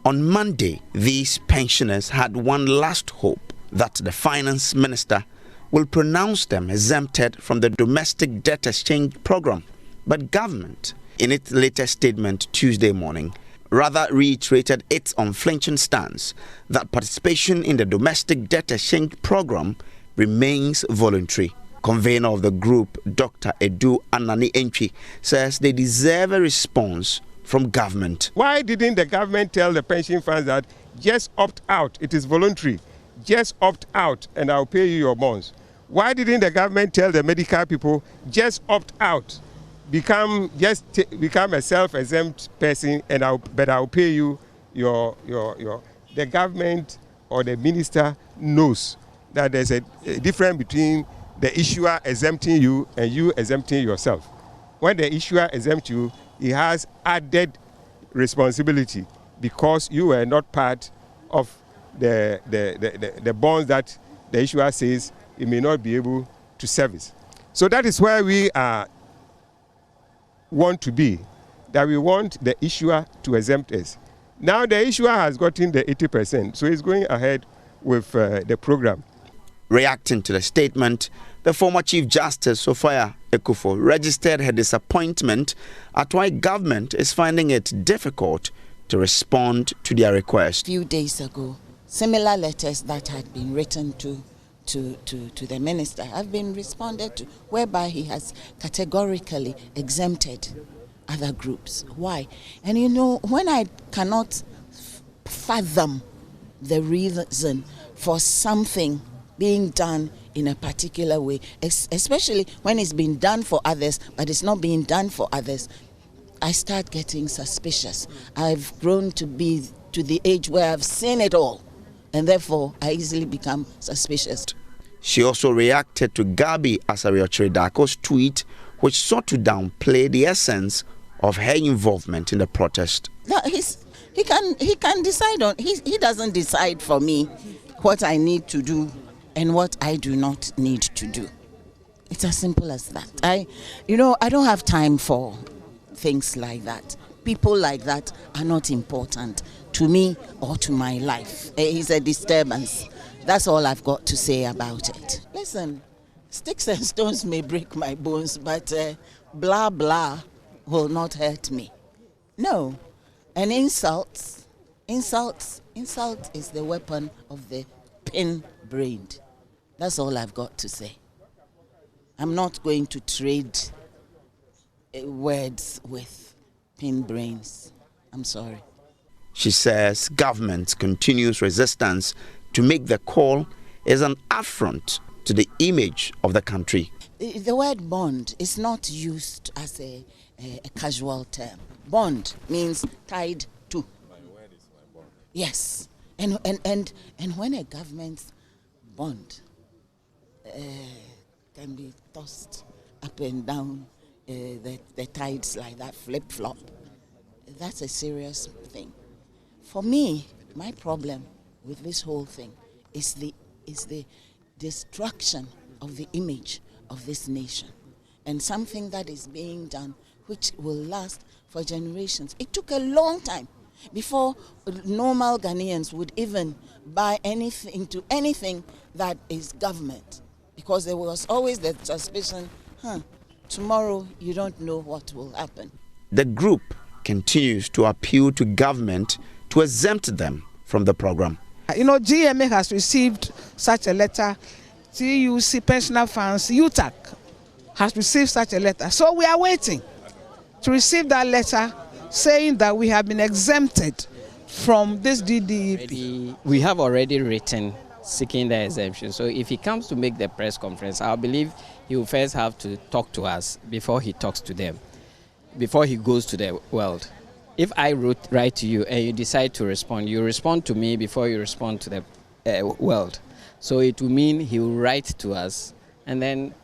On Monday, these pensioners had one last hope that the finance minister will pronounce them exempted from the domestic debt exchange program. But government, in its latest statement Tuesday morning, rather reiterated its unflinching stance that participation in the domestic debt exchange program remains voluntary. Convener of the group, Dr. Edu Anani Entry, says they deserve a response from government. Why didn't the government tell the pension funds that just opt out, it is voluntary, just opt out and I'll pay you your bonds? Why didn't the government tell the medical people just opt out, become a self-exempt person and I'll pay you your. The government or the minister knows that there's a difference between the issuer exempting you and you exempting yourself. When the issuer exempts you, he has added responsibility because you were not part of the bonds that the issuer says he may not be able to service. So that is where we want to be, that we want the issuer to exempt us. Now the issuer has gotten the 80%, so he's going ahead with the program. Reacting to the statement, the former Chief Justice Sophia Ekufo registered her disappointment at why government is finding it difficult to respond to their request. A few days ago, similar letters that had been written to the minister have been responded to, whereby he has categorically exempted other groups. Why? And you know, when I cannot fathom the reason for something being done in a particular way, especially when it's been done for others, but it's not being done for others, I start getting suspicious. I've grown to be to the age where I've seen it all, and therefore I easily become suspicious. She also reacted to Gabi Asariochire Dako's tweet, which sought to downplay the essence of her involvement in the protest. No, he can decide on. He doesn't decide for me what I need to do and what I do not need to do. It's as simple as that. I don't have time for things like that. People like that are not important to me or to my life. It's a disturbance. That's all I've got to say about it. Listen, sticks and stones may break my bones, but blah blah will not hurt me. No, and insult is the weapon of the pin-brained. That's all I've got to say. I'm not going to trade words with pin brains. I'm sorry. She says government's continuous resistance to make the call is an affront to the image of the country. The word bond is not used as a casual term. Bond means tied to. My word is my bond. Yes. And when a government's bond can be tossed up and down, the tides like that, flip-flop, that's a serious thing. For me, my problem with this whole thing is the destruction of the image of this nation, and something that is being done which will last for generations. It took a long time before normal Ghanaians would even buy anything that is government, because there was always the suspicion, tomorrow you don't know what will happen. The group continues to appeal to government to exempt them from the program. You know, GMA has received such a letter. TUC Pensioner Funds, UTAC has received such a letter. So we are waiting to receive that letter saying that we have been exempted from this DDEP. We have already written seeking the exemption. So if he comes to make the press conference, I believe he will first have to talk to us before he talks to them, before he goes to the world. If I write to you and you decide to respond, you respond to me before you respond to the world. So it will mean he will write to us and then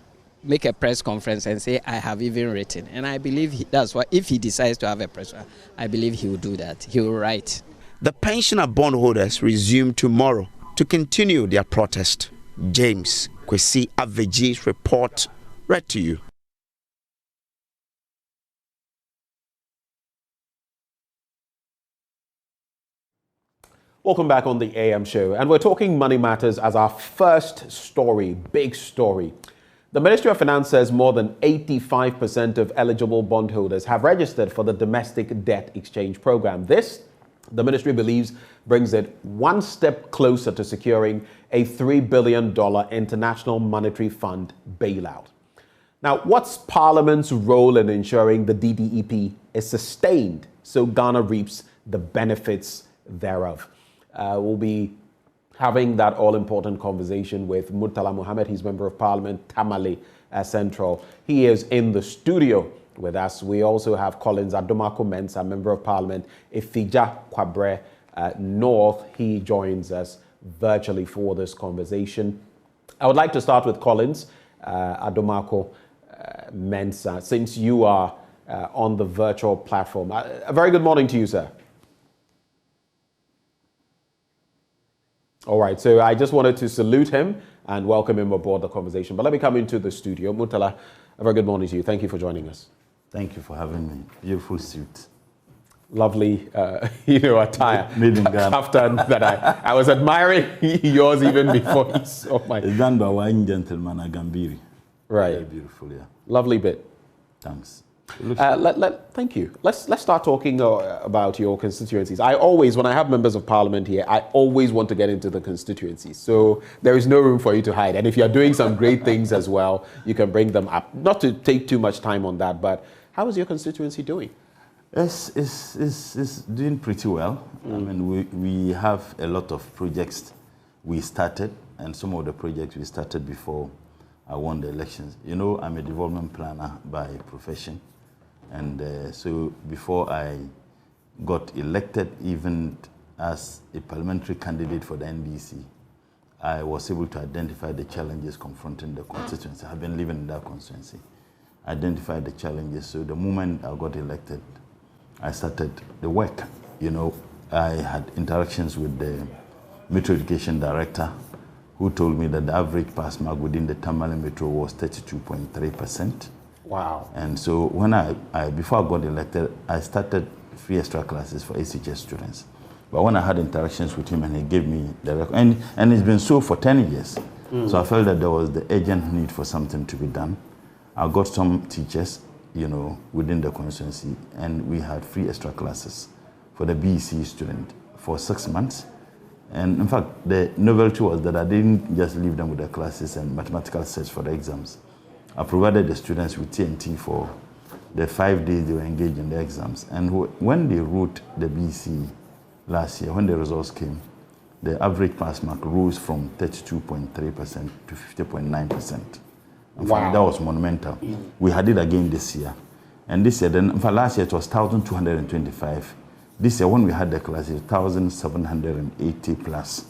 make a press conference and say, I have even written. And I believe that's why, if he decides to have a press conference, I believe he will do that. He will write. The pensioner bondholders resume tomorrow to continue their protest. James Kwesi Aveji's report read to you. Welcome back on the AM show. And we're talking money matters as our first story, big story. The Ministry of Finance says more than 85% of eligible bondholders have registered for the domestic debt exchange program. This, the ministry believes, brings it one step closer to securing a $3 billion International Monetary Fund bailout. Now, what's Parliament's role in ensuring the DDEP is sustained so Ghana reaps the benefits thereof? We'll be having that all-important conversation with Murtala Mohammed. He's Member of Parliament, Tamale Central. He is in the studio with us. We also have Collins Adomako-Mensah, Member of Parliament, Ifija Kwabre North. He joins us virtually for this conversation. I would like to start with Collins Adomako-Mensah, since you are on the virtual platform. A very good morning to you, sir. All right, so I just wanted to salute him and welcome him aboard the conversation. But let me come into the studio. Murtala, a very good morning to you. Thank you for joining us. Thank you for having me. Beautiful suit. Lovely, attire. Made in Ghana. After that, I was admiring yours even before he saw mine. It's done by one gentleman, Agambiri. Right. Very beautiful, yeah. Lovely bit. Thanks. Thank you. Let's start talking about your constituencies. I always, when I have members of Parliament here, I always want to get into the constituencies. So there is no room for you to hide. And if you're doing some great things as well, you can bring them up. Not to take too much time on that, but how is your constituency doing? It's doing pretty well. I mean, we have a lot of projects we started, and some of the projects we started before I won the elections. You know, I'm a development planner by profession. And so before I got elected, even as a parliamentary candidate for the NDC, I was able to identify the challenges confronting the constituency. I've been living in that constituency. Identify the challenges. So the moment I got elected, I started the work. You know, I had interactions with the Metro Education Director, who told me that the average pass mark within the Tamale Metro was 32.3%. Wow. And so when before I got elected, I started free extra classes for SHS students. But when I had interactions with him and he gave me the record, and it's been so for 10 years. So I felt that there was the urgent need for something to be done. I got some teachers, within the constituency, and we had free extra classes for the BEC student for 6 months. And in fact, the novelty was that I didn't just leave them with the classes and mathematical sets for the exams. I provided the students with TNT for the 5 days they were engaged in the exams. And when they wrote the BC last year, when the results came, the average pass mark rose from 32.3% to 50.9%. Wow. That was monumental. We had it again this year. And this year, in fact, last year it was 1,225. This year, when we had the class, it was 1,780 plus.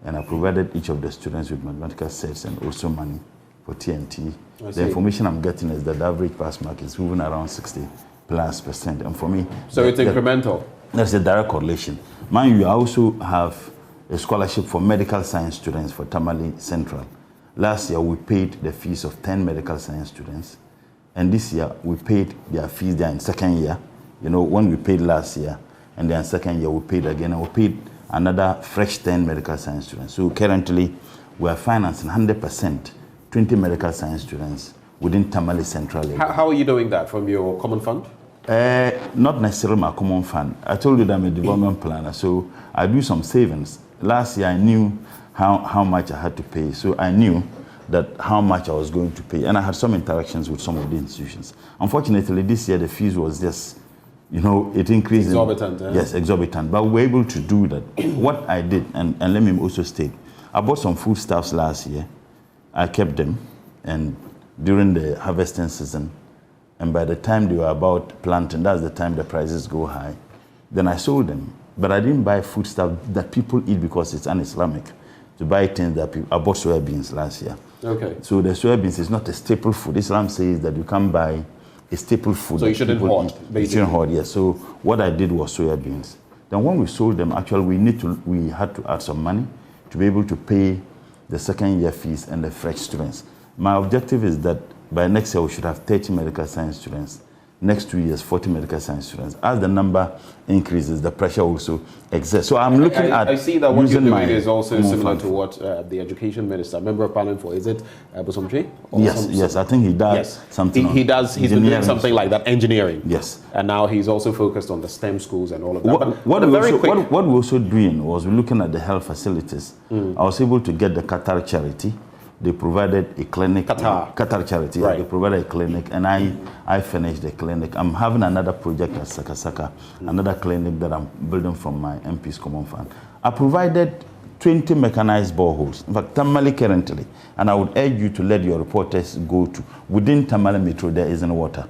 And I provided each of the students with mathematical sets and also money for TNT. The information I'm getting is that the average pass mark is moving around 60+%. And for me... So it's incremental? There's a direct correlation. Mind you, I also have a scholarship for medical science students for Tamale Central. Last year, we paid the fees of 10 medical science students. And this year, we paid their fees there in second year. When we paid last year, and then second year, we paid again, and we paid another fresh 10 medical science students. So currently, we are financing 100%, 20 medical science students within Tamale Central area. How are you doing that? From your common fund? Not necessarily my common fund. I told you that I'm a development planner, so I do some savings. Last year, I knew how much I had to pay, so I knew that how much I was going to pay, and I had some interactions with some of the institutions. Unfortunately, this year the fees was just, it increased. Exorbitant. Yes, exorbitant. But we were able to do that. What I did, and let me also state, I bought some foodstuffs last year. I kept them, and during the harvesting season, and by the time they were about planting, that's the time the prices go high, then I sold them. But I didn't buy foodstuff that people eat because it's un-Islamic. To buy things that I bought soybeans last year. Okay. So the soybeans is not a staple food. Islam says that you can't buy a staple food. So you shouldn't hoard, basically. You shouldn't hoard, yes. So what I did was soybeans. Then when we sold them, actually we had to add some money to be able to pay the second year fees and the fresh students. My objective is that by next year we should have 30 medical science students next 2 years, 40 medical science students. As the number increases, the pressure also exists. So I'm looking at. I see that what you're doing is also similar fund. to what the Education Minister, Member of Parliament for, is it Bosomtwe? Yes, I think he does something. He's been doing something like that, engineering. Yes. And now he's also focused on the STEM schools and all of that. What we're also doing was we're looking at the health facilities. I was able to get the Qatar charity. They provided a clinic. Qatar charity. Right. They provided a clinic, and I finished the clinic. I'm having another project at Sakasaka, another clinic that I'm building from my MP's Common Fund. I provided 20 mechanized boreholes. In fact, Tamale currently, and I would urge you to let your reporters go to, within Tamale Metro there isn't water.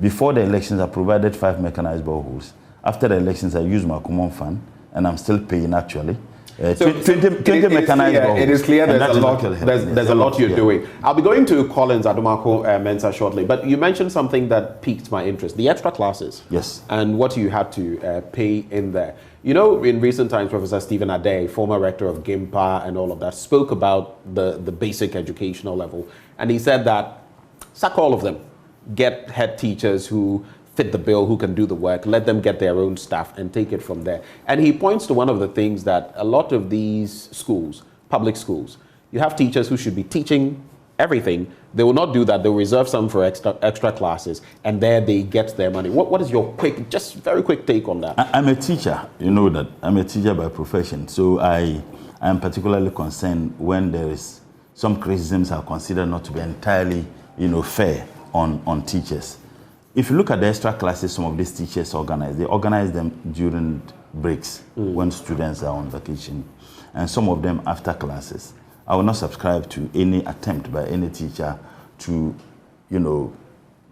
Before the elections, I provided 5 mechanized boreholes. After the elections, I used my Common Fund, and I'm still paying actually. 20 mechanized boreholes. It is clear there's a lot you're doing. I'll be going to Collins Adomako-Mensah shortly, but you mentioned something that piqued my interest, the extra classes. Yes. And what you had to pay in there. You know, in recent times, Professor Stephen Ade, former rector of GIMPA and all of that, spoke about the basic educational level. And he said that, sack all of them. Get head teachers who fit the bill, who can do the work, let them get their own staff and take it from there. And he points to one of the things that a lot of these schools, public schools, you have teachers who should be teaching everything. They will not do that. They'll reserve some for extra classes, and there they get their money. What is your very quick take on that? I'm a teacher. You know that. I'm a teacher by profession. So I am particularly concerned when there is some criticisms are considered not to be entirely, fair on teachers. If you look at the extra classes some of these teachers organize, they organize them during breaks when students are on vacation, and some of them after classes. I will not subscribe to any attempt by any teacher to,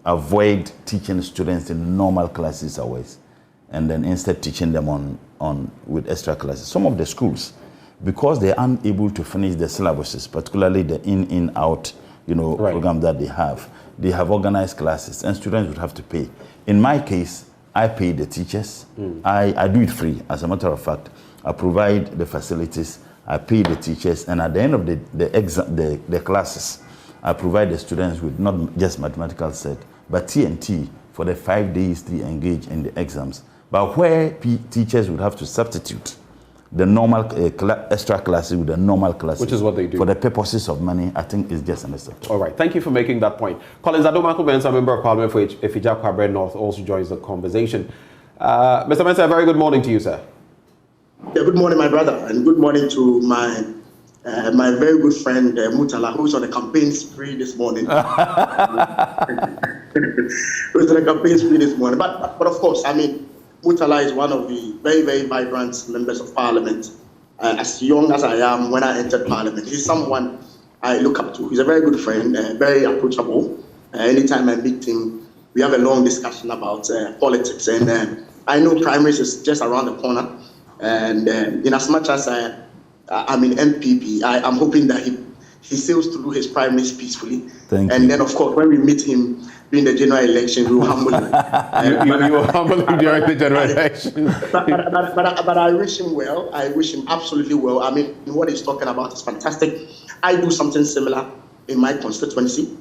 avoid teaching students in normal classes hours, and then instead teaching them on with extra classes. Some of the schools, because they are unable to finish the syllabuses, particularly the in-out, program that they have organized classes, and students would have to pay. In my case, I pay the teachers. I do it free. As a matter of fact, I provide the facilities, I pay the teachers, and at the end of the classes, I provide the students with not just mathematical set, but TNT for the 5 days they engage in the exams. But where teachers would have to substitute the normal extra classes with the normal classes, which is what they do for the purposes of money, I think is just unacceptable. All right, thank you for making that point. Collins Adomako-Mensah, Member of Parliament for Efija Kwabre North, also joins the conversation. Mr. Mensah, a very good morning to you, sir. Yeah, good morning, my brother, and good morning to my very good friend Mutala, who's on a campaign spree this morning. But of course, Mutala is one of the very, very vibrant members of Parliament. As young as I am when I entered Parliament, he's someone I look up to. He's a very good friend, very approachable. Anytime I meet him, we have a long discussion about politics. And I know primaries is just around the corner. And in as much as I'm in MPP, I'm hoping that he sails through his primaries peacefully. Thank you. And then, of course, when we meet him during the general election, we will humble him. You will humble him during the general election. But I wish him well. I wish him absolutely well. What he's talking about is fantastic. I do something similar in my constituency.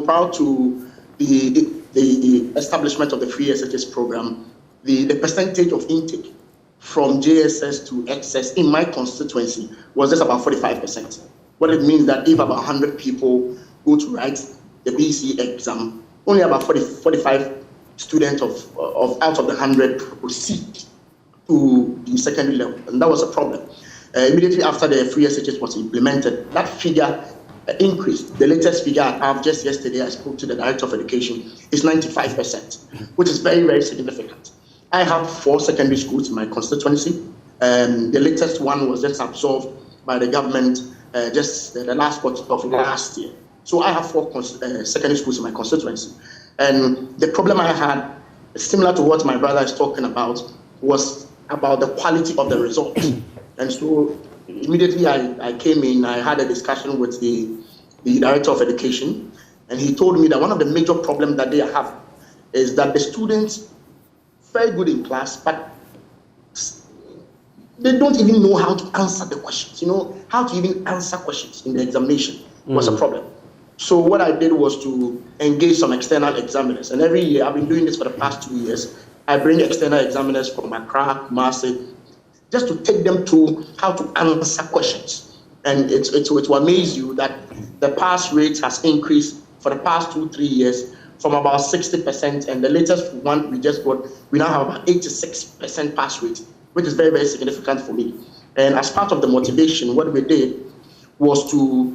Prior to the establishment of the free SHS program, the percentage of intake from JSS to XS in my constituency was just about 45%. What it means that if about 100 people go to write the BC exam, only about 45 students out of the 100 proceed to the secondary level, and that was a problem. Immediately after the free SHS was implemented, that figure increased. The latest figure I have just yesterday, I spoke to the Director of Education, is 95%, which is very, very significant. I have 4 secondary schools in my constituency. The latest one was just absorbed by the government just the last quarter of last year. So I have 4 secondary schools in my constituency. And the problem I had, similar to what my brother is talking about, was about the quality of the results. And so immediately I came in, I had a discussion with the Director of Education, and he told me that one of the major problems that they have is that the students very good in class, but they don't even know how to answer the questions. How to even answer questions in the examination was a problem. So what I did was to engage some external examiners. And every year, I've been doing this for the past 2 years, I bring external examiners from Accra, Kumasi, just to take them through how to answer questions. And it will amaze you that the pass rate has increased for the past 2-3 years from about 60%, and the latest one we just got, we now have about 86% pass rate, which is very, very significant for me. And as part of the motivation, what we did was to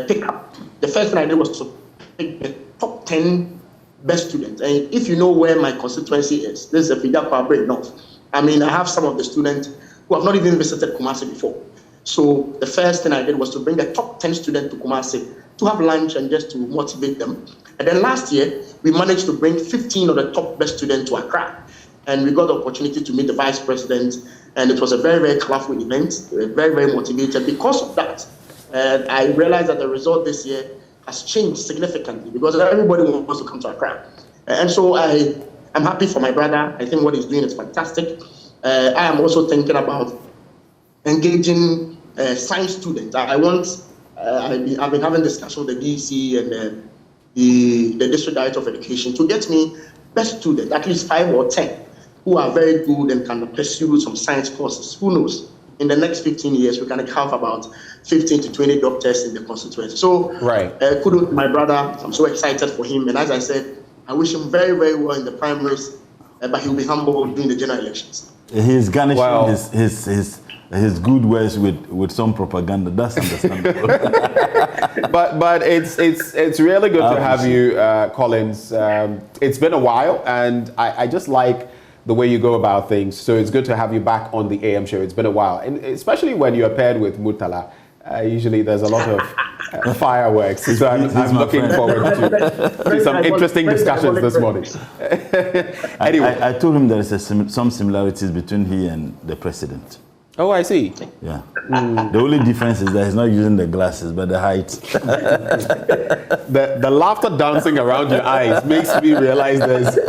pick up, the first thing I did was to pick the top 10 best students. And if you know where my constituency is, this is a Fida Kwabre North. I mean, I have some of the students who have not even visited Kumasi before. So the first thing I did was to bring the top 10 students to Kumasi to have lunch and just to motivate them. And then last year, we managed to bring 15 of the top best students to Accra. And we got the opportunity to meet the vice president. And it was a very, very colorful event, very, very motivated. Because of that, I realized that the result this year has changed significantly because everybody wants to come to Accra. And so I'm happy for my brother. I think what he's doing is fantastic. I am also thinking about engaging science students. I've been having discussions with the DC and the District Director of Education to get me best students, at least 5 or 10, who are very good and can pursue some science courses. Who knows? In the next 15 years, we can have about 15 to 20 doctors in the constituency. So, kudos to my brother. I'm so excited for him. And as I said, I wish him very, very well in the primaries, but he'll be humble during the general elections. He's garnishing his good words with some propaganda. That's understandable. but it's really good to have you, Collins. It's been a while, and I just like the way you go about things. So it's good to have you back on the AM show. It's been a while, and especially when you're paired with Murtala. Usually there's a lot of fireworks. So I'm looking forward to some interesting discussions this morning. Anyway, I told him there is some similarities between he and the president. Oh, I see. Yeah. The only difference is that he's not using the glasses, but the height. The laughter dancing around your eyes makes me realize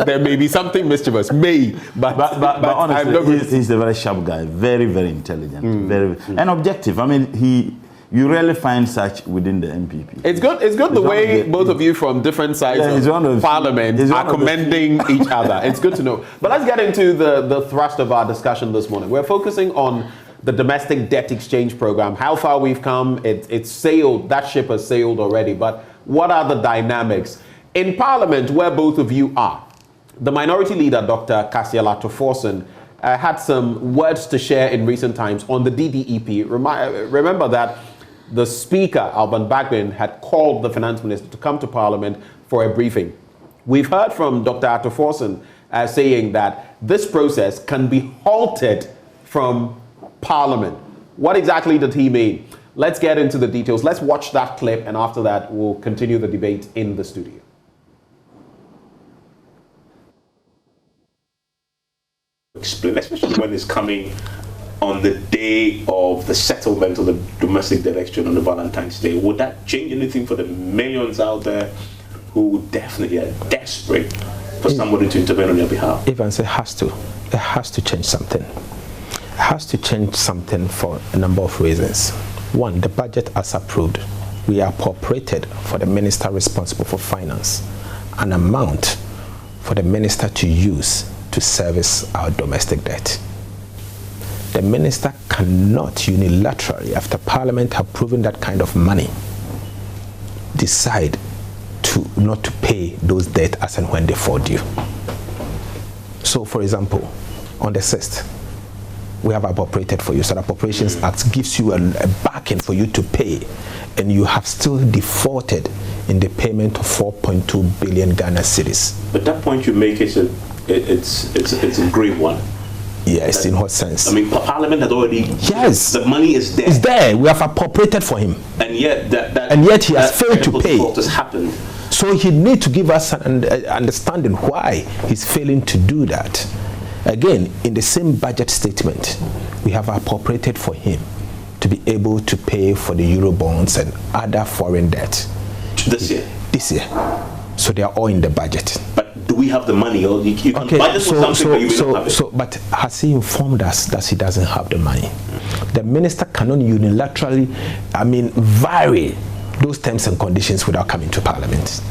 there may be something mischievous. But honestly, he's a very sharp guy, very, very intelligent, and objective. I mean, you rarely find such within the MPP. It's good the way both of you from different sides of Parliament are commending each other. It's good to know. But let's get into the thrust of our discussion this morning. We're focusing on the domestic debt exchange program, how far we've come. It's sailed, that ship has sailed already, but what are the dynamics? In Parliament, where both of you are, the Minority Leader, Dr. Kasiel Ato Forson, had some words to share in recent times on the DDEP. Remember that the Speaker, Alban Bagbin, had called the Finance Minister to come to Parliament for a briefing. We've heard from Dr. Ato Forson saying that this process can be halted from Parliament. What exactly did he mean? Let's get into the details. Let's watch that clip, and after that, we'll continue the debate in the studio. Explain, especially when it's coming on the day of the settlement of the domestic debt exchange on the Valentine's Day. Would that change anything for the millions out there who definitely are desperate for somebody to intervene on their behalf? Evans, it has to change something. It has to change something for a number of reasons. One, the budget as approved, we appropriated for the minister responsible for finance an amount for the minister to use to service our domestic debt. The minister cannot unilaterally, after Parliament have proven that kind of money, decide not to pay those debts as and when they fall due. So, for example, on the 6th, we have appropriated for you. So the Appropriations Act gives you a backing for you to pay, and you have still defaulted in the payment of 4.2 billion Ghana cedis. But that point you make is it's a great one. Yes, in what sense? I mean, Parliament has already... Yes. The money is there. It's there. We have appropriated for him. And yet he has failed to pay. Has happened. So he needs to give us an understanding why he's failing to do that. Again, in the same budget statement, we have appropriated for him to be able to pay for the Eurobonds and other foreign debt. This year? This year. So they are all in the budget. But do we have the money? Or you can budget for something, but you may not have it. But has he informed us that he doesn't have the money? The minister cannot unilaterally, vary those terms and conditions without coming to Parliament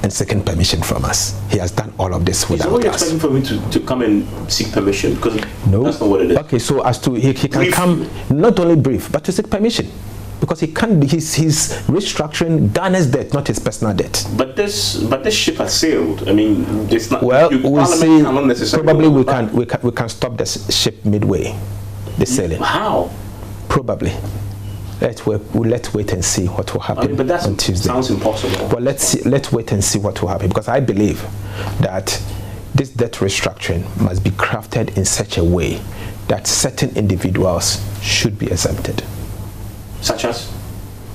and seeking permission from us. He has done all of this without us. Is it expecting for me to come and seek permission? Because no, that's not what it is. Okay, so as to he can brief. Come, not only brief, but to seek permission. Because he can't. He's restructuring Ghana's debt, not his personal debt. But this ship has sailed. I mean, it's not. Well, we'll see. Probably we can stop the ship midway, the sailing. How? Probably. Let's wait and see what will happen but on Tuesday. Sounds impossible. But let's wait and see what will happen, because I believe that this debt restructuring must be crafted in such a way that certain individuals should be exempted. Such as?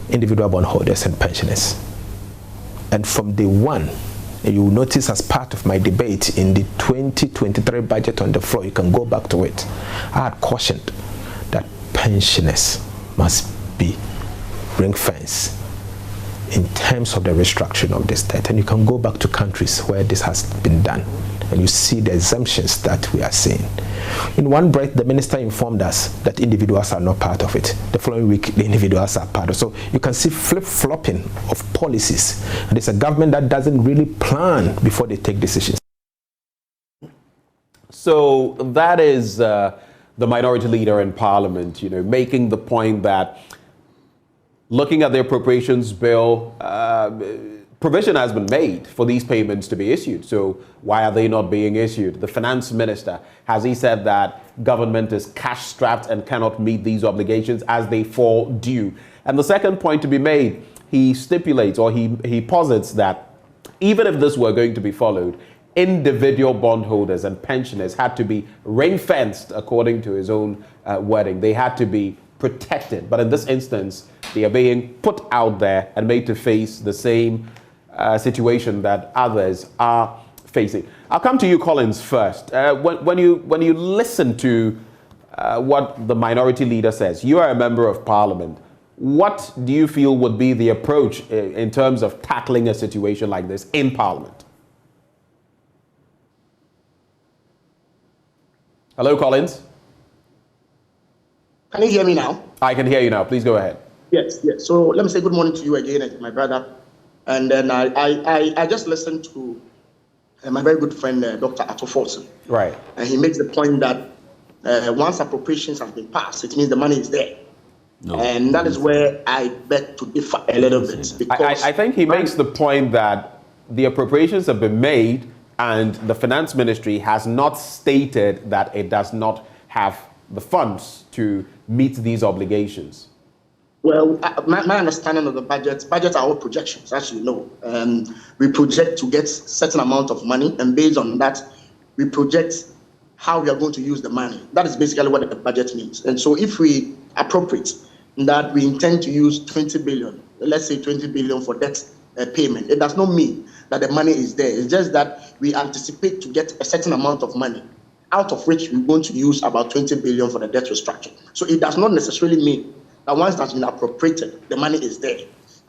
Individual bondholders and pensioners. And from day one, you will notice as part of my debate in the 2023 budget on the floor, you can go back to it, I had cautioned that pensioners must be ring-fenced in terms of the restructuring of this debt. And you can go back to countries where this has been done, and you see the exemptions that we are seeing. In one breath, the minister informed us that individuals are not part of it. The following week, the individuals are part of it. So you can see flip-flopping of policies. And it's a government that doesn't really plan before they take decisions. So that is the minority leader in Parliament, making the point that looking at the appropriations bill, provision has been made for these payments to be issued. So why are they not being issued? The finance minister, has he said that government is cash strapped and cannot meet these obligations as they fall due? And the second point to be made, he stipulates, or he posits that even if this were going to be followed, individual bondholders and pensioners had to be ring-fenced, according to his own wording. They had to be protected. But in this instance, they are being put out there and made to face the same situation that others are facing. I'll come to you, Collins, first. When you listen to what the minority leader says, you are a member of Parliament. What do you feel would be the approach in terms of tackling a situation like this in Parliament? Hello, Collins. Can you hear me now? I can hear you now. Please go ahead. Yes. So let me say good morning to you again, my brother. And then I just listened to my very good friend, Dr. Ato Forson. Right. And he makes the point that once appropriations have been passed, it means the money is there. No. And that is where I beg to differ a little bit. Because I think he makes the point that the appropriations have been made and the finance ministry has not stated that it does not have the funds to meet these obligations. Well, my understanding of the budgets are all projections, as you know. We project to get certain amount of money, and based on that, we project how we are going to use the money. That is basically what the budget means. And so if we appropriate that we intend to use 20 billion, let's say 20 billion for debt payment, it does not mean that the money is there. It's just that we anticipate to get a certain amount of money, out of which we're going to use about 20 billion for the debt restructure. So it does not necessarily mean that once that's been appropriated, the money is there.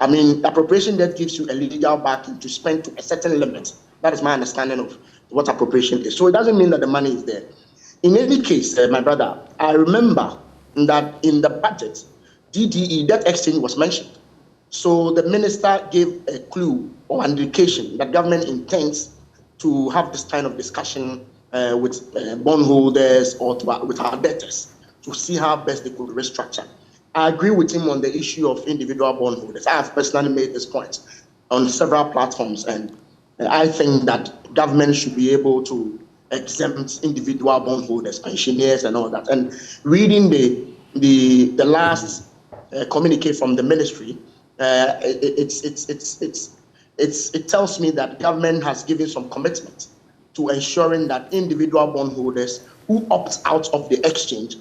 I mean, appropriation debt gives you a legal backing to spend to a certain limit. That is my understanding of what appropriation is. So it doesn't mean that the money is there. In any case, my brother, I remember that in the budget, DDE, debt exchange, was mentioned. So the minister gave a clue or indication that government intends to have this kind of discussion with bondholders or with our debtors to see how best they could restructure. I agree with him on the issue of individual bondholders. I have personally made this point on several platforms, and I think that government should be able to exempt individual bondholders, pensioners, and all that. And reading the last communique from the ministry, it tells me that government has given some commitment to ensuring that individual bondholders who opt out of the exchange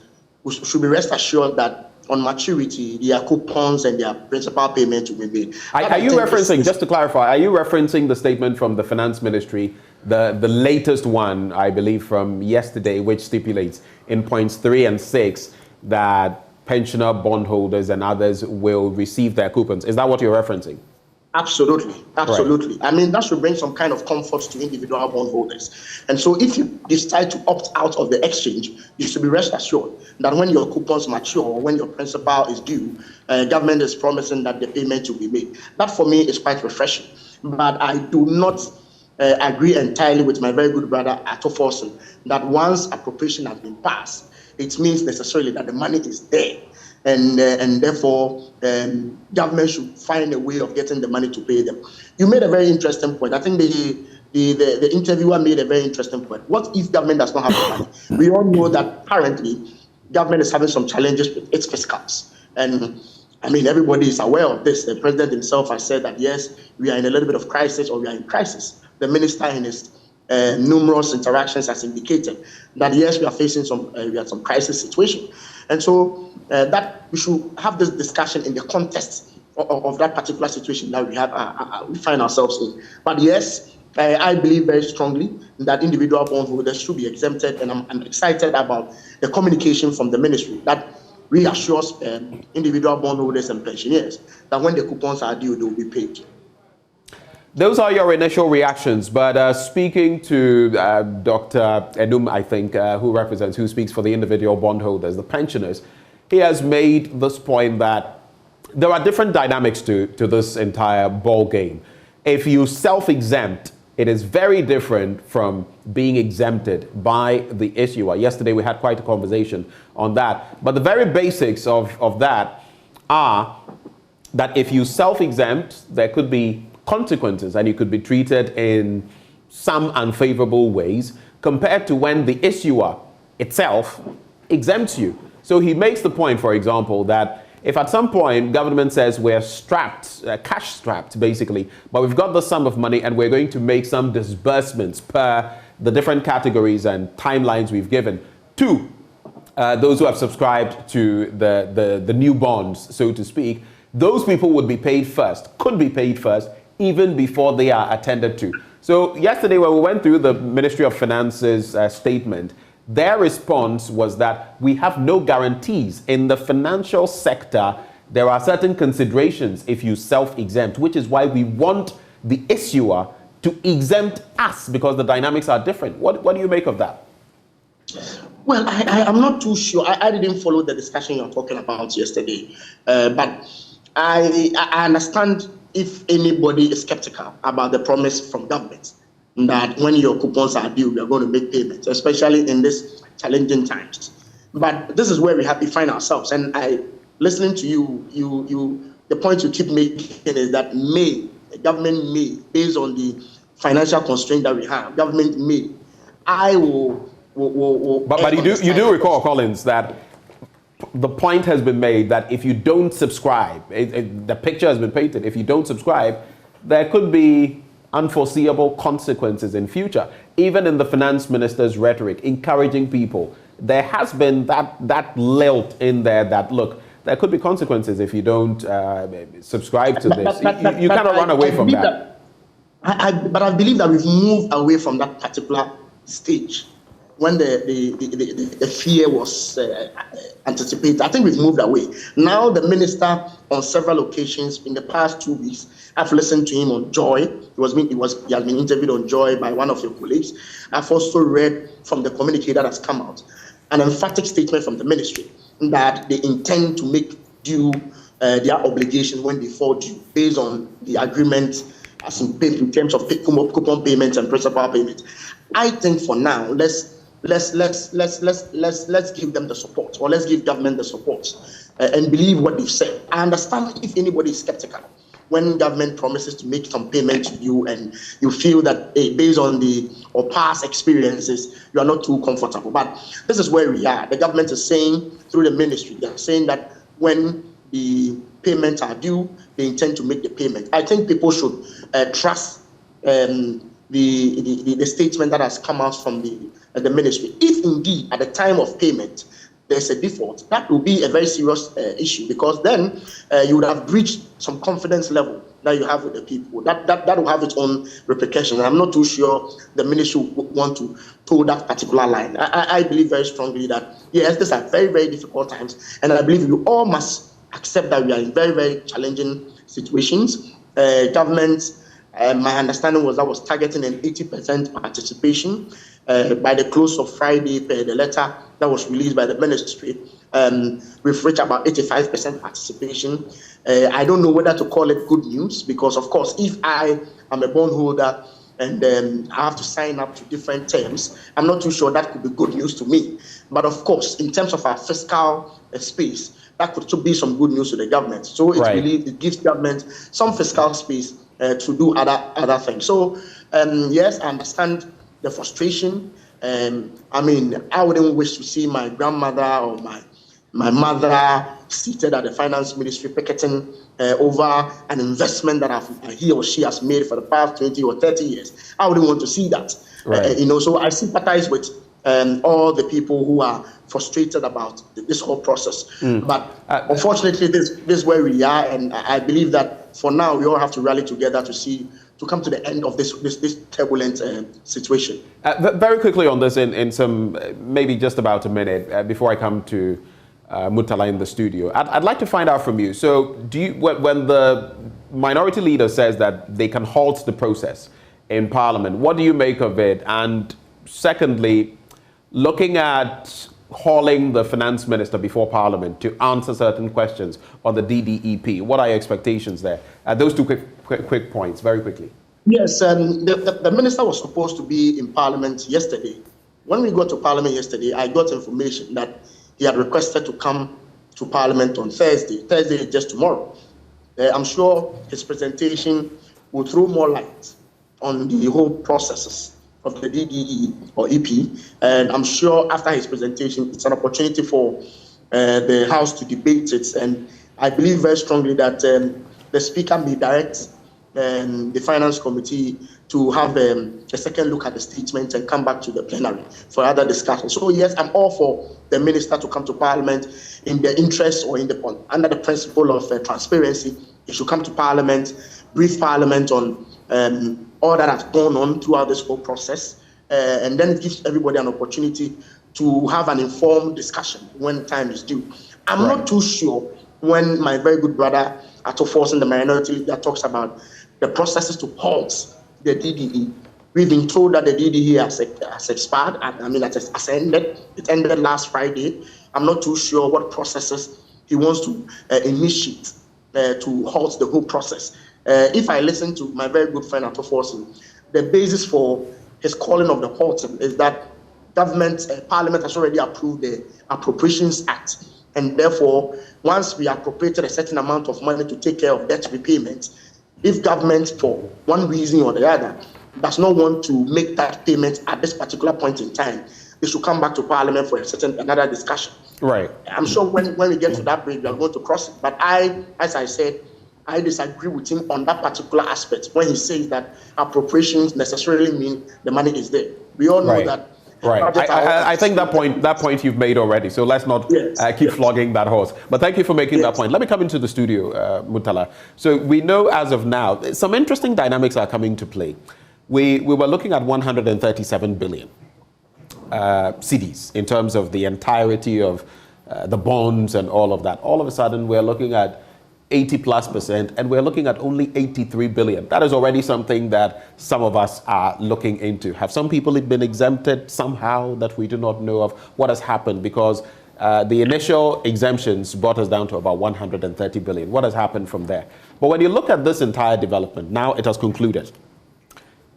should be rest assured that on maturity, their coupons and their principal payment will be made. Are you referencing, just to clarify, are you referencing the statement from the finance ministry, the latest one, I believe, from yesterday, which stipulates in points 3 and 6 that pensioner bondholders and others will receive their coupons? Is that what you're referencing? Absolutely. Right. I mean, that should bring some kind of comfort to individual bondholders. And so if you decide to opt out of the exchange, you should be rest assured that when your coupons mature or when your principal is due, government is promising that the payment will be made. That for me is quite refreshing. But I do not agree entirely with my very good brother Ato Forson that once appropriation has been passed, it means necessarily that the money is there. And therefore, government should find a way of getting the money to pay them. You made a very interesting point. I think the interviewer made a very interesting point. What if government does not have the money? We all know that currently, government is having some challenges with its fiscals. And I mean, everybody is aware of this. The president himself has said that, yes, we are in a little bit of crisis or we are in crisis. The minister in his numerous interactions has indicated that, yes, we are facing some crisis situation. And so that we should have this discussion in the context of that particular situation that we find ourselves in. But yes, I believe very strongly that individual bondholders should be exempted, and I'm excited about the communication from the ministry that reassures individual bondholders and pensioners that when the coupons are due, they will be paid. Those are your initial reactions, but speaking to Dr. Enum, I think, who speaks for the individual bondholders, the pensioners, he has made this point that there are different dynamics to this entire ball game. If you self-exempt, it is very different from being exempted by the issuer. Yesterday we had quite a conversation on that, but the very basics of that are that if you self-exempt, there could be consequences and you could be treated in some unfavorable ways compared to when the issuer itself exempts you. So he makes the point, for example, that if at some point government says we're strapped, cash strapped basically, but we've got the sum of money and we're going to make some disbursements per the different categories and timelines we've given to those who have subscribed to the new bonds, so to speak, those people would be paid first, could be paid first, even before they are attended to. So yesterday when we went through the Ministry of Finance's statement, their response was that we have no guarantees. In the financial sector, there are certain considerations if you self-exempt, which is why we want the issuer to exempt us because the dynamics are different. What do you make of that? Well, I'm not too sure. I didn't follow the discussion you're talking about yesterday, but I understand if anybody is skeptical about the promise from government that when your coupons are due, we are going to make payments, especially in these challenging times. But this is where we find ourselves. And listening to you, the point you keep making is that government may, based on the financial constraint that we have, government may. But you do recall, Collins, that the point has been made that if you don't subscribe, the picture has been painted, if you don't subscribe, there could be unforeseeable consequences in future. Even in the finance minister's rhetoric, encouraging people, there has been that lilt in there that, look, there could be consequences if you don't subscribe to this. You cannot run away from that. But I believe that we've moved away from that particular stage when the fear was anticipated. I think we've moved away. Now the minister, on several occasions in the past 2 weeks, I've listened to him on Joy. He has been interviewed on Joy by one of your colleagues. I've also read from the communique that has come out an emphatic statement from the ministry that they intend to make due their obligations when they fall due, based on the agreement as in terms of coupon payments and principal payments. I think for now, let's give them the support, or let's give government the support and believe what they've said. I understand if anybody is skeptical when government promises to make some payment to you and you feel that based on past experiences, you are not too comfortable. But this is where we are. The government is saying through the ministry, they are saying that when the payments are due, they intend to make the payment. I think people should trust the statement that has come out from the ministry. If indeed at the time of payment there's a default, that will be a very serious issue, because then you would have breached some confidence level that you have with the people. That will have its own repercussions. I'm not too sure the ministry would want to toe that particular line. I believe very strongly that, yes, these are very, very difficult times, and I believe we all must accept that we are in very, very challenging situations. government, my understanding was that was targeting an 80% participation by the close of Friday per the letter that was released by the ministry. We've reached about 85% participation. I don't know whether to call it good news because, of course, if I am a bondholder and I have to sign up to different terms, I'm not too sure that could be good news to me. But, of course, in terms of our fiscal space, that could be some good news to the government. So it gives government some fiscal space to do other things. So, yes, I understand the frustration. I mean, I wouldn't wish to see my grandmother or my mother seated at the finance ministry picketing over an investment that he or she has made for the past 20 or 30 years. I wouldn't want to see that. So I sympathize with all the people who are frustrated about this whole process. But unfortunately, this is where we are, and I believe that for now we all have to rally together to come to the end of this turbulent situation. Very quickly on this, in some maybe just about a minute before I come to Murtala in the studio, I'd like to find out from you. So, when the minority leader says that they can halt the process in Parliament, what do you make of it? And secondly, looking at hauling the finance minister before Parliament to answer certain questions on the DDEP, what are your expectations there? Those two quick points, very quickly. Yes, the minister was supposed to be in Parliament yesterday. When we got to Parliament yesterday, I got information that he had requested to come to Parliament on Thursday. Thursday is just tomorrow. I'm sure his presentation will throw more light on the whole processes of the DDE or EP, and I'm sure after his presentation, it's an opportunity for the House to debate it. And I believe very strongly that the Speaker may direct the Finance Committee to have a second look at the statement and come back to the plenary for other discussion. So yes, I'm all for the Minister to come to Parliament in the interest or under the principle of transparency. He should come to Parliament, brief Parliament on all that has gone on throughout this whole process, and then it gives everybody an opportunity to have an informed discussion when time is due. I'm not too sure when my very good brother Ato Forson, the minority leader, talks about the processes to halt the DDE. We've been told that the DDE has expired, has ended. It ended last Friday. I'm not too sure what processes he wants to initiate to halt the whole process. If I listen to my very good friend Ato Forson, the basis for his calling of the halting is that Parliament has already approved the Appropriations Act, and therefore, once we appropriated a certain amount of money to take care of debt repayment, if government, for one reason or the other, does not want to make that payment at this particular point in time, they should come back to Parliament for another discussion. Right. I'm sure when we get to that bridge, we are going to cross it. But as I said, I disagree with him on that particular aspect when he says that appropriations necessarily mean the money is there. We all know that. Right. I think that point you've made already. So let's not keep flogging that horse. But thank you for making that point. Let me come into the studio, Murtala. So we know as of now, some interesting dynamics are coming to play. We were looking at 137 billion cedis in terms of the entirety of the bonds and all of that. All of a sudden, we're looking at 80+%, and we're looking at only 83 billion. That is already something that some of us are looking into. Have some people been exempted somehow that we do not know of? What has happened? Because the initial exemptions brought us down to about 130 billion. What has happened from there? But when you look at this entire development, now it has concluded.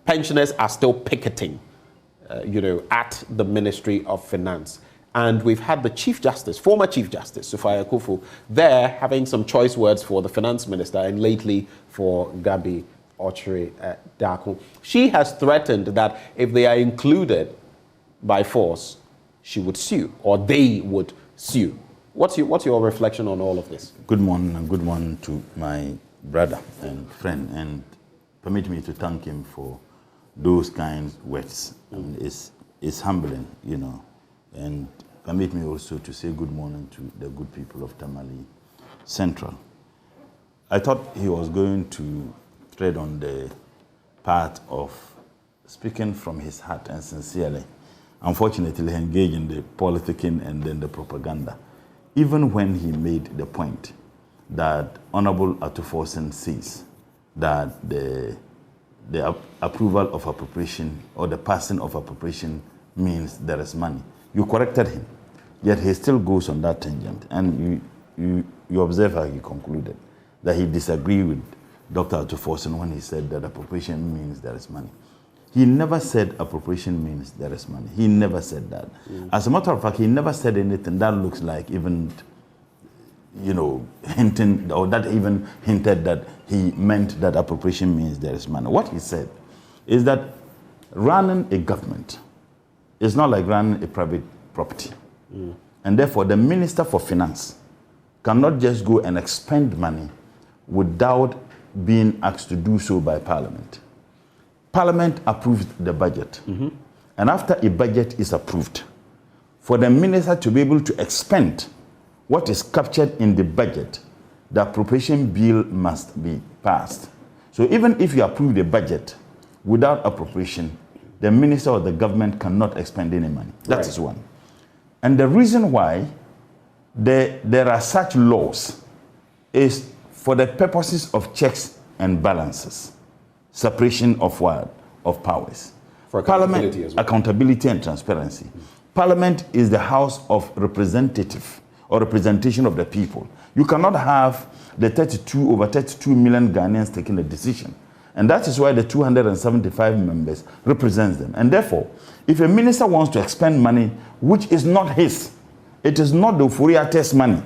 Pensioners are still picketing, at the Ministry of Finance. And we've had the Chief Justice, former Chief Justice, Sophia Akuffo, there having some choice words for the Finance Minister and lately for Gabi Ochre Darko. She has threatened that if they are included by force, she would sue, or they would sue. What's your reflection on all of this? Good morning, and good morning to my brother and friend. And permit me to thank him for those kind words. And it's humbling, And permit me also to say good morning to the good people of Tamale Central. I thought he was going to tread on the path of speaking from his heart and sincerely. Unfortunately, he engaged in the politicking and then the propaganda. Even when he made the point that Honorable Ato Forson says that the approval of appropriation or the passing of appropriation means there is money. You corrected him, yet he still goes on that tangent. And you observe how he concluded, that he disagreed with Dr. Atuforsen when he said that appropriation means there is money. He never said appropriation means there is money. He never said that. As a matter of fact, he never said anything that looks like even, hinting, or that even hinted that he meant that appropriation means there is money. What he said is that running a government is not like running a private property. And therefore, the Minister for Finance cannot just go and expend money without being asked to do so by Parliament. Parliament approves the budget. And after a budget is approved, for the minister to be able to expend what is captured in the budget, the appropriation bill must be passed. So even if you approve the budget without appropriation, the minister or the government cannot expend any money. That is one. And the reason why there are such laws is for the purposes of checks and balances, separation of powers. For accountability Parliament, as well. Accountability and transparency. Parliament is the house of representative or representation of the people. You cannot have the over 32 million Ghanaians taking a decision. And that is why the 275 members represents them. And therefore, if a minister wants to expend money which is not his, it is not the Furiates money.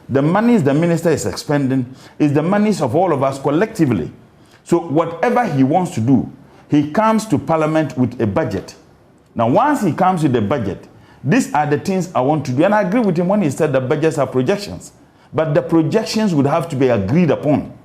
The monies the minister is expending is the monies of all of us collectively. So whatever he wants to do, he comes to Parliament with a budget. Now, once he comes with the budget, these are the things I want to do. And I agree with him when he said that budgets are projections. But the projections would have to be agreed upon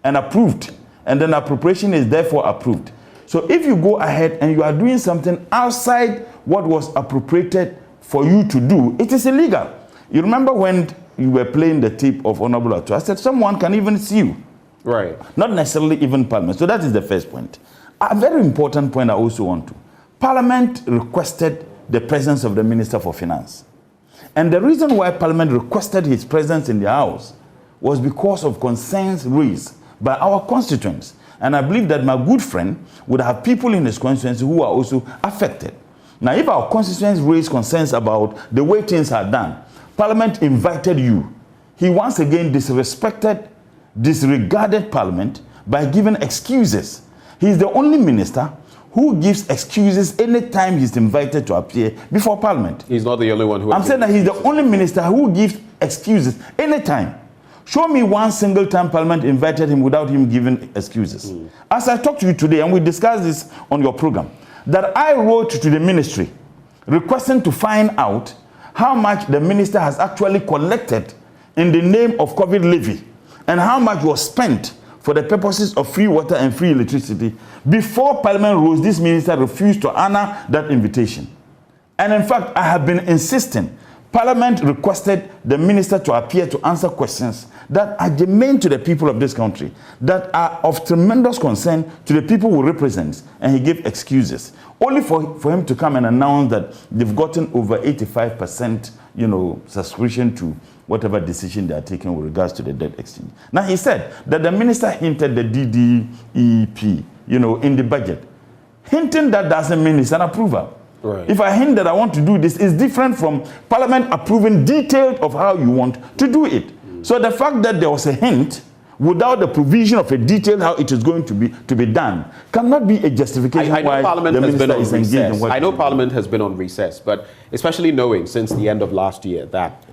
and approved. And then appropriation is therefore approved. So if you go ahead and you are doing something outside what was appropriated for you to do, it is illegal. You remember when you were playing the tip of Honorable Atu, I said someone can even sue you. Right. Not necessarily even Parliament. So that is the first point. A very important point I also want to. Parliament requested the presence of the Minister for Finance. And the reason why Parliament requested his presence in the House was because of concerns raised by our constituents. And I believe that my good friend would have people in his constituency who are also affected. Now, if our constituents raise concerns about the way things are done, Parliament invited you. He once again disregarded Parliament by giving excuses. He's the only minister who gives excuses anytime he's invited to appear before Parliament. He's not the only one who... I'm saying that he's the only minister who gives excuses anytime. Show me one single time Parliament invited him without him giving excuses. As I talked to you today, and we discussed this on your program, that I wrote to the ministry requesting to find out how much the minister has actually collected in the name of COVID levy and how much was spent for the purposes of free water and free electricity. Before Parliament rose, this minister refused to honor that invitation. And in fact, I have been insisting. Parliament requested the minister to appear to answer questions that are germane to the people of this country, that are of tremendous concern to the people who represents, and he gave excuses. Only for him to come and announce that they've gotten over 85%, subscription to whatever decision they are taking with regards to the debt exchange. Now, he said that the minister hinted the DDEP, in the budget. Hinting that doesn't mean it's an approval. Right. If I hint that I want to do this, it's different from Parliament approving details of how you want to do it. So the fact that there was a hint without the provision of a detail how it is going to be done cannot be a justification why the minister is engaged in what I know Parliament has been on recess, but especially knowing since the end of last year that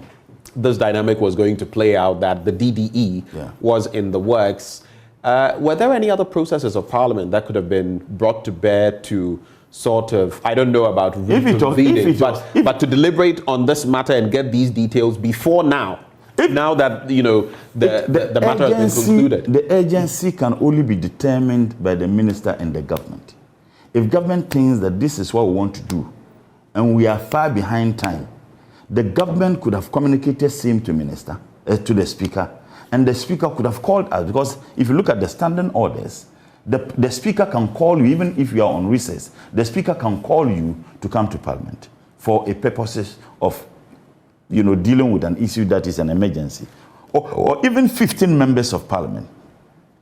this dynamic was going to play out, that the DDE was in the works, were there any other processes of Parliament that could have been brought to bear to sort of, I don't know about reconvening, but to deliberate on this matter and get these details before now? Now that, the matter has been concluded. The agency can only be determined by the minister and the government. If government thinks that this is what we want to do, and we are far behind time, the government could have communicated same to to the speaker, and the speaker could have called us. Because if you look at the standing orders, the speaker can call you, even if you are on recess, the speaker can call you to come to Parliament for a purposes of dealing with an issue that is an emergency. Or even 15 members of Parliament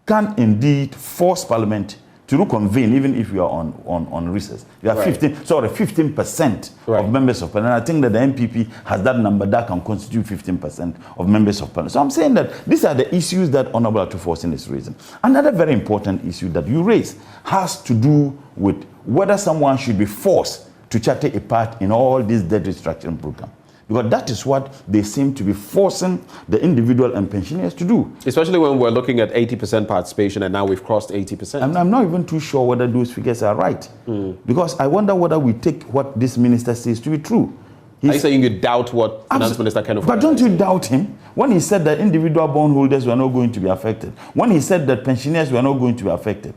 can indeed force Parliament to reconvene, even if you are on recess. You are 15% of members of Parliament. I think that the MPP has that number that can constitute 15% of members of Parliament. So I'm saying that these are the issues that Honorable Atuforsen is raising. Another very important issue that you raise has to do with whether someone should be forced to take a part in all this debt restructuring program. Because that is what they seem to be forcing the individual and pensioners to do. Especially when we're looking at 80% participation and now we've crossed 80%. And I'm not even too sure whether those figures are right. Because I wonder whether we take what this minister says to be true. Are you saying you doubt what Finance Minister Ken Ofori? But don't you doubt him? When he said that individual bondholders were not going to be affected, when he said that pensioners were not going to be affected,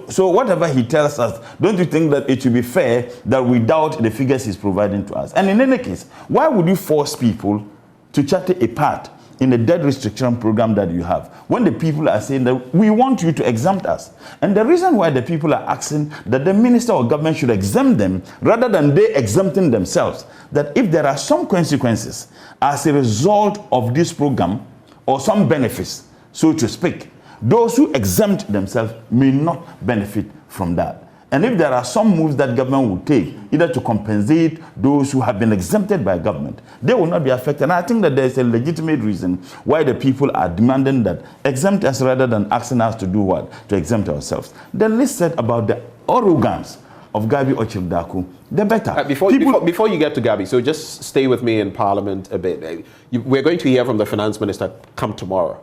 so whatever he tells us, don't you think that it should be fair that we doubt the figures he's providing to us? And in any case, why would you force people to take a part in the debt restriction program that you have, when the people are saying that we want you to exempt us? And the reason why the people are asking that the minister or government should exempt them rather than they exempting themselves, that if there are some consequences as a result of this program or some benefits, so to speak, those who exempt themselves may not benefit from that. And if there are some moves that government will take, either to compensate those who have been exempted by government, they will not be affected. And I think that there is a legitimate reason why the people are demanding that exempt us rather than asking us to do what? To exempt ourselves. The list said about the arrogance of Gabi Ochildaku, the better. Before you get to Gabi, so just stay with me in Parliament a bit. We're going to hear from the Finance Minister come tomorrow,